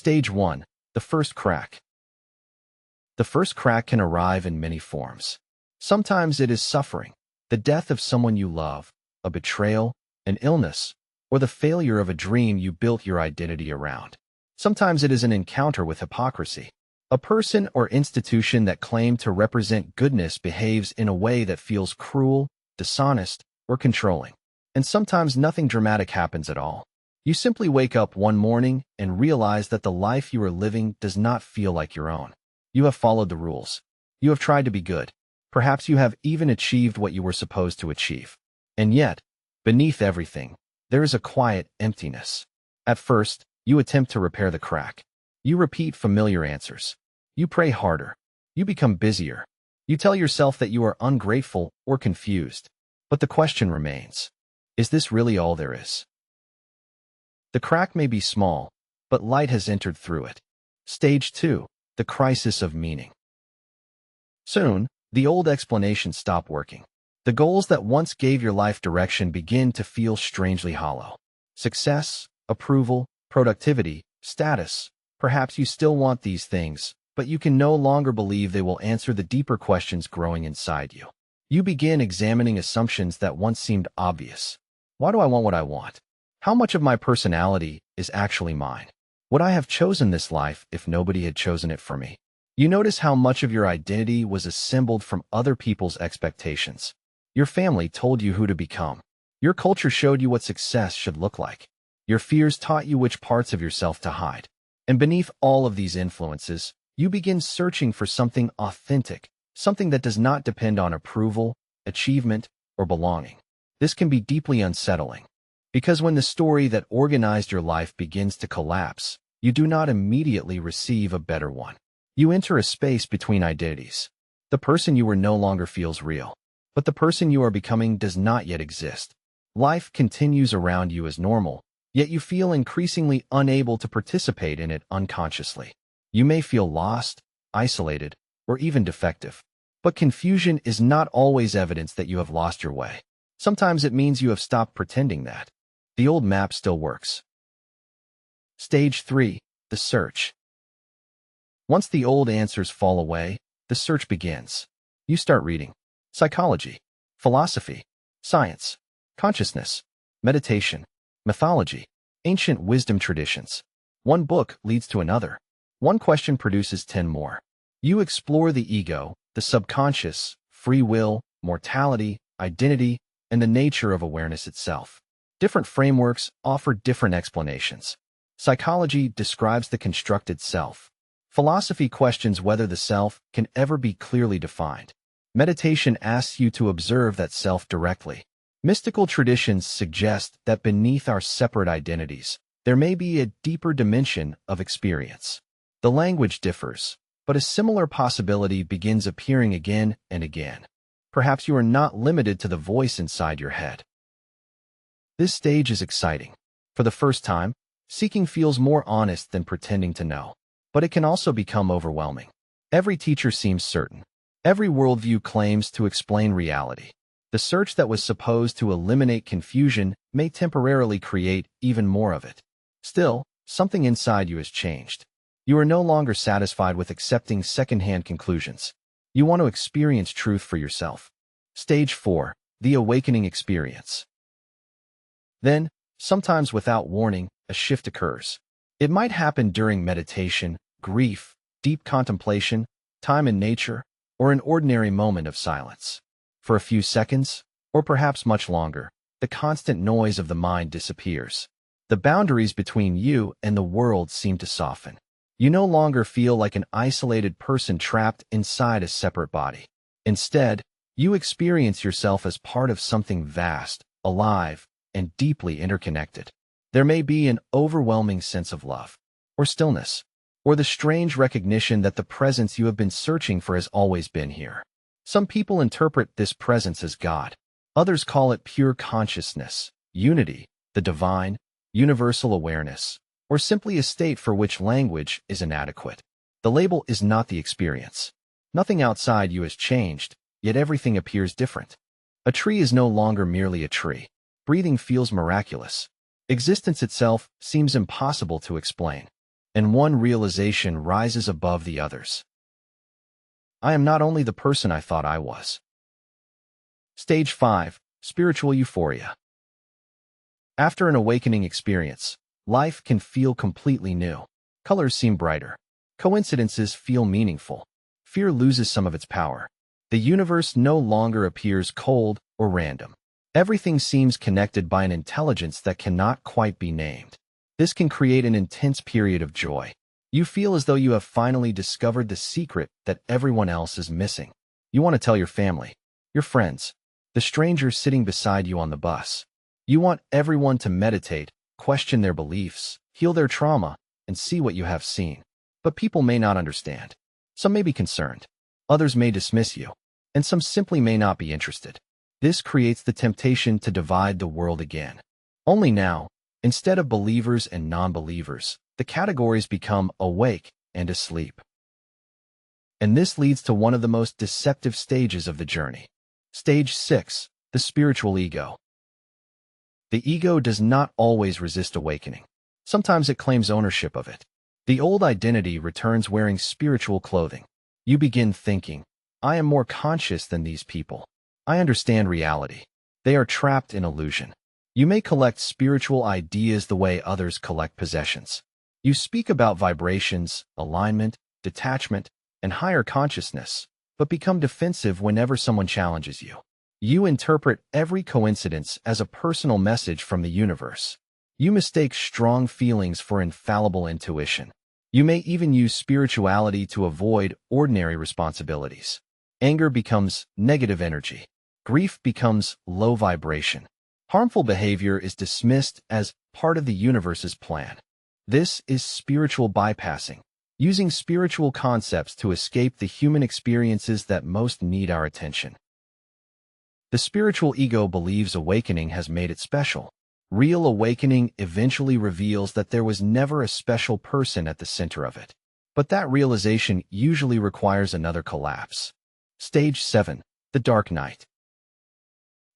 Stage 1. The first crack. The first crack can arrive in many forms. Sometimes it is suffering, the death of someone you love, a betrayal, an illness, or the failure of a dream you built your identity around. Sometimes it is an encounter with hypocrisy. A person or institution that claimed to represent goodness behaves in a way that feels cruel, dishonest, or controlling. And sometimes nothing dramatic happens at all. You simply wake up one morning and realize that the life you are living does not feel like your own. You have followed the rules. You have tried to be good. Perhaps you have even achieved what you were supposed to achieve. And yet, beneath everything, there is a quiet emptiness. At first, you attempt to repair the crack. You repeat familiar answers. You pray harder. You become busier. You tell yourself that you are ungrateful or confused. But the question remains, is this really all there is? The crack may be small, but light has entered through it. Stage 2. The crisis of meaning. Soon, the old explanations stop working. The goals that once gave your life direction begin to feel strangely hollow. Success, approval, productivity, status. Perhaps you still want these things, but you can no longer believe they will answer the deeper questions growing inside you. You begin examining assumptions that once seemed obvious. Why do I want what I want? How much of my personality is actually mine? Would I have chosen this life if nobody had chosen it for me? You notice how much of your identity was assembled from other people's expectations. Your family told you who to become. Your culture showed you what success should look like. Your fears taught you which parts of yourself to hide. And beneath all of these influences, you begin searching for something authentic, something that does not depend on approval, achievement, or belonging. This can be deeply unsettling, because when the story that organized your life begins to collapse, you do not immediately receive a better one. You enter a space between identities. The person you are no longer feels real, but the person you are becoming does not yet exist. Life continues around you as normal, yet you feel increasingly unable to participate in it unconsciously. You may feel lost, isolated, or even defective. But confusion is not always evidence that you have lost your way. Sometimes it means you have stopped pretending that. The old map still works. Stage 3. The search. Once the old answers fall away, the search begins. You start reading psychology, philosophy, science, consciousness, meditation, mythology, ancient wisdom traditions. One book leads to another. One question produces 10 more. You explore the ego, the subconscious, free will, mortality, identity, and the nature of awareness itself. Different frameworks offer different explanations. Psychology describes the constructed self. Philosophy questions whether the self can ever be clearly defined. Meditation asks you to observe that self directly. Mystical traditions suggest that beneath our separate identities, there may be a deeper dimension of experience. The language differs, but a similar possibility begins appearing again and again. Perhaps you are not limited to the voice inside your head. This stage is exciting. For the first time, seeking feels more honest than pretending to know. But it can also become overwhelming. Every teacher seems certain. Every worldview claims to explain reality. The search that was supposed to eliminate confusion may temporarily create even more of it. Still, something inside you has changed. You are no longer satisfied with accepting secondhand conclusions. You want to experience truth for yourself. Stage 4. The awakening experience. Then, sometimes without warning, a shift occurs. It might happen during meditation, grief, deep contemplation, time in nature, or an ordinary moment of silence. For a few seconds, or perhaps much longer, the constant noise of the mind disappears. The boundaries between you and the world seem to soften. You no longer feel like an isolated person trapped inside a separate body. Instead, you experience yourself as part of something vast, alive, and deeply interconnected. There may be an overwhelming sense of love, or stillness, or the strange recognition that the presence you have been searching for has always been here. Some people interpret this presence as God. Others call it pure consciousness, unity, the divine, universal awareness, or simply a state for which language is inadequate. The label is not the experience. Nothing outside you has changed, yet everything appears different. A tree is no longer merely a tree. Breathing feels miraculous. Existence itself seems impossible to explain. and one realization rises above the others. I am not only the person I thought I was. Stage 5. Spiritual Euphoria. After an awakening experience, life can feel completely new. Colors seem brighter. Coincidences feel meaningful. Fear loses some of its power. The universe no longer appears cold or random. Everything seems connected by an intelligence that cannot quite be named. This can create an intense period of joy. You feel as though you have finally discovered the secret that everyone else is missing. You want to tell your family, your friends, the stranger sitting beside you on the bus. You want everyone to meditate, question their beliefs, heal their trauma, and see what you have seen. But people may not understand. Some may be concerned. Others may dismiss you. And some simply may not be interested. This creates the temptation to divide the world again. Only now, instead of believers and non-believers, the categories become awake and asleep. And this leads to one of the most deceptive stages of the journey. Stage 6. The spiritual ego. The ego does not always resist awakening. Sometimes it claims ownership of it. The old identity returns wearing spiritual clothing. You begin thinking, I am more conscious than these people. I understand reality. They are trapped in illusion. You may collect spiritual ideas the way others collect possessions. You speak about vibrations, alignment, detachment, and higher consciousness, but become defensive whenever someone challenges you. You interpret every coincidence as a personal message from the universe. You mistake strong feelings for infallible intuition. You may even use spirituality to avoid ordinary responsibilities. Anger becomes negative energy. Grief becomes low vibration. Harmful behavior is dismissed as part of the universe's plan. This is spiritual bypassing, using spiritual concepts to escape the human experiences that most need our attention. The spiritual ego believes awakening has made it special. Real awakening eventually reveals that there was never a special person at the center of it. But that realization usually requires another collapse. Stage 7. The dark night.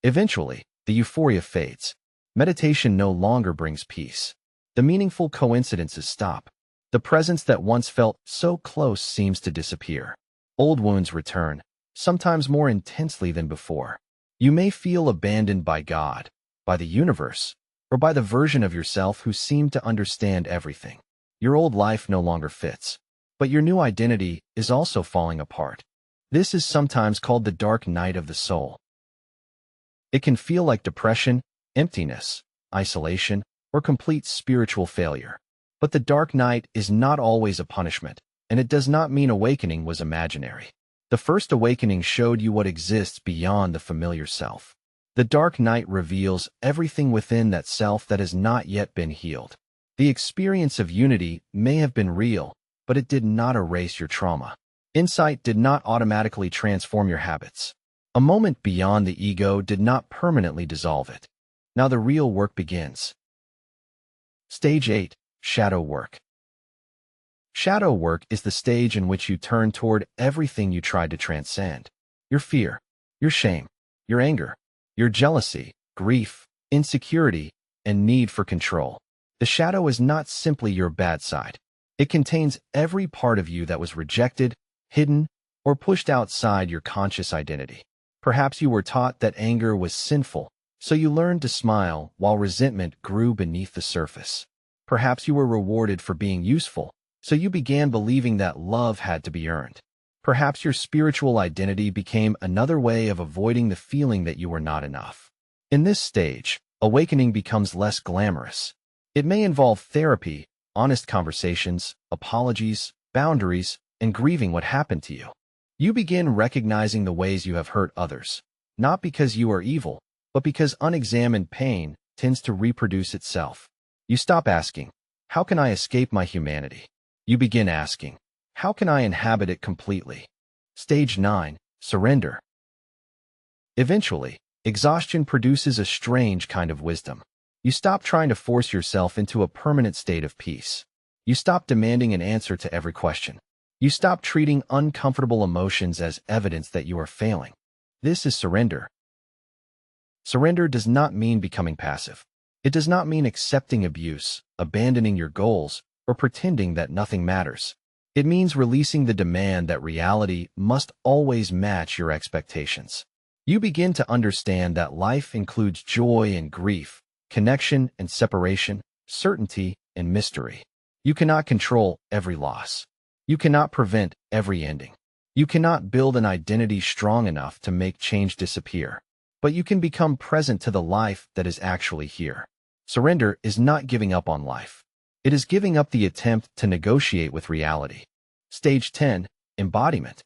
Eventually, the euphoria fades. Meditation no longer brings peace. The meaningful coincidences stop. The presence that once felt so close seems to disappear. Old wounds return, sometimes more intensely than before. You may feel abandoned by God, by the universe, or by the version of yourself who seemed to understand everything. Your old life no longer fits, but your new identity is also falling apart. This is sometimes called the dark night of the soul. It can feel like depression, emptiness, isolation, or complete spiritual failure. But the dark night is not always a punishment, and it does not mean awakening was imaginary. The first awakening showed you what exists beyond the familiar self. The dark night reveals everything within that self that has not yet been healed. The experience of unity may have been real, but it did not erase your trauma. Insight did not automatically transform your habits. A moment beyond the ego did not permanently dissolve it. Now the real work begins. Stage 8. Shadow work. Shadow work is the stage in which you turn toward everything you tried to transcend. Your fear, your shame, your anger, your jealousy, grief, insecurity, and need for control. The shadow is not simply your bad side. It contains every part of you that was rejected, hidden, or pushed outside your conscious identity. Perhaps you were taught that anger was sinful, so you learned to smile while resentment grew beneath the surface. Perhaps you were rewarded for being useful, so you began believing that love had to be earned. Perhaps your spiritual identity became another way of avoiding the feeling that you were not enough. In this stage, awakening becomes less glamorous. It may involve therapy, honest conversations, apologies, boundaries, and grieving what happened to you. You begin recognizing the ways you have hurt others, not because you are evil, but because unexamined pain tends to reproduce itself. You stop asking, how can I escape my humanity? You begin asking, how can I inhabit it completely? Stage 9. Surrender. Eventually, exhaustion produces a strange kind of wisdom. You stop trying to force yourself into a permanent state of peace. You stop demanding an answer to every question. You stop treating uncomfortable emotions as evidence that you are failing. This is surrender. Surrender does not mean becoming passive. It does not mean accepting abuse, abandoning your goals, or pretending that nothing matters. It means releasing the demand that reality must always match your expectations. You begin to understand that life includes joy and grief, connection and separation, certainty and mystery. You cannot control every loss. You cannot prevent every ending. You cannot build an identity strong enough to make change disappear. But you can become present to the life that is actually here. Surrender is not giving up on life. It is giving up the attempt to negotiate with reality. Stage 10. Embodiment.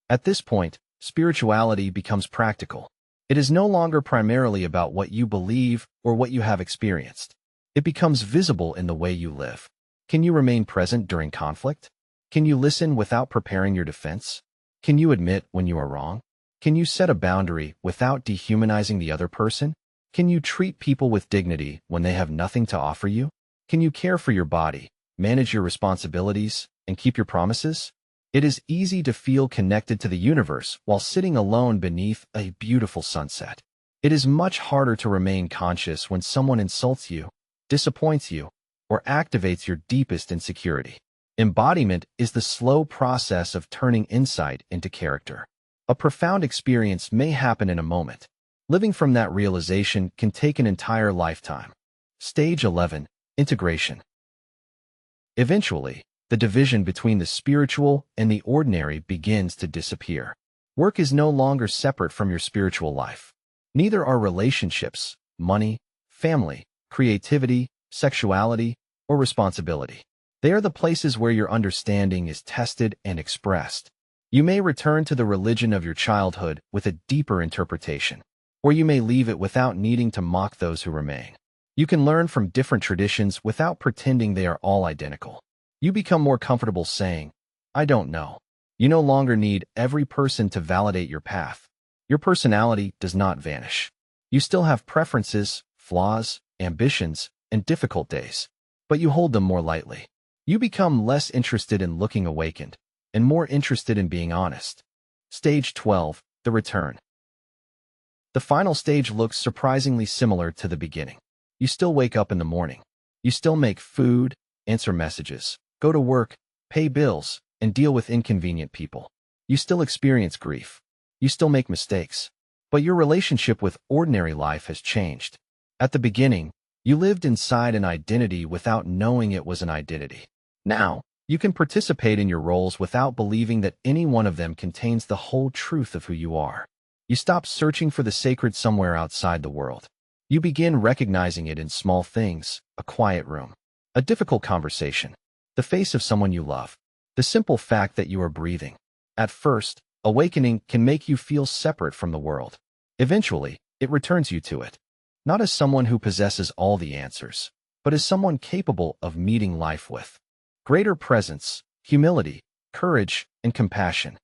At this point, spirituality becomes practical. It is no longer primarily about what you believe or what you have experienced. It becomes visible in the way you live. Can you remain present during conflict? Can you listen without preparing your defense? Can you admit when you are wrong? Can you set a boundary without dehumanizing the other person? Can you treat people with dignity when they have nothing to offer you? Can you care for your body, manage your responsibilities, and keep your promises? It is easy to feel connected to the universe while sitting alone beneath a beautiful sunset. It is much harder to remain conscious when someone insults you, disappoints you, or activates your deepest insecurity. Embodiment is the slow process of turning insight into character. A profound experience may happen in a moment. Living from that realization can take an entire lifetime. Stage 11. Integration. Eventually, the division between the spiritual and the ordinary begins to disappear. Work is no longer separate from your spiritual life. Neither are relationships, money, family, creativity, sexuality, or responsibility. They are the places where your understanding is tested and expressed. You may return to the religion of your childhood with a deeper interpretation, or you may leave it without needing to mock those who remain. You can learn from different traditions without pretending they are all identical. You become more comfortable saying, "I don't know." You no longer need every person to validate your path. Your personality does not vanish. You still have preferences, flaws, ambitions, and difficult days, but you hold them more lightly. You become less interested in looking awakened and more interested in being honest. Stage 12. The return. The final stage looks surprisingly similar to the beginning. You still wake up in the morning. You still make food, answer messages, go to work, pay bills, and deal with inconvenient people. You still experience grief. You still make mistakes. But your relationship with ordinary life has changed. At the beginning, you lived inside an identity without knowing it was an identity. Now, you can participate in your roles without believing that any one of them contains the whole truth of who you are. You stop searching for the sacred somewhere outside the world. You begin recognizing it in small things: a quiet room, a difficult conversation, the face of someone you love, the simple fact that you are breathing. At first, awakening can make you feel separate from the world. Eventually, it returns you to it, not as someone who possesses all the answers, but as someone capable of meeting life with greater presence, humility, courage, and compassion.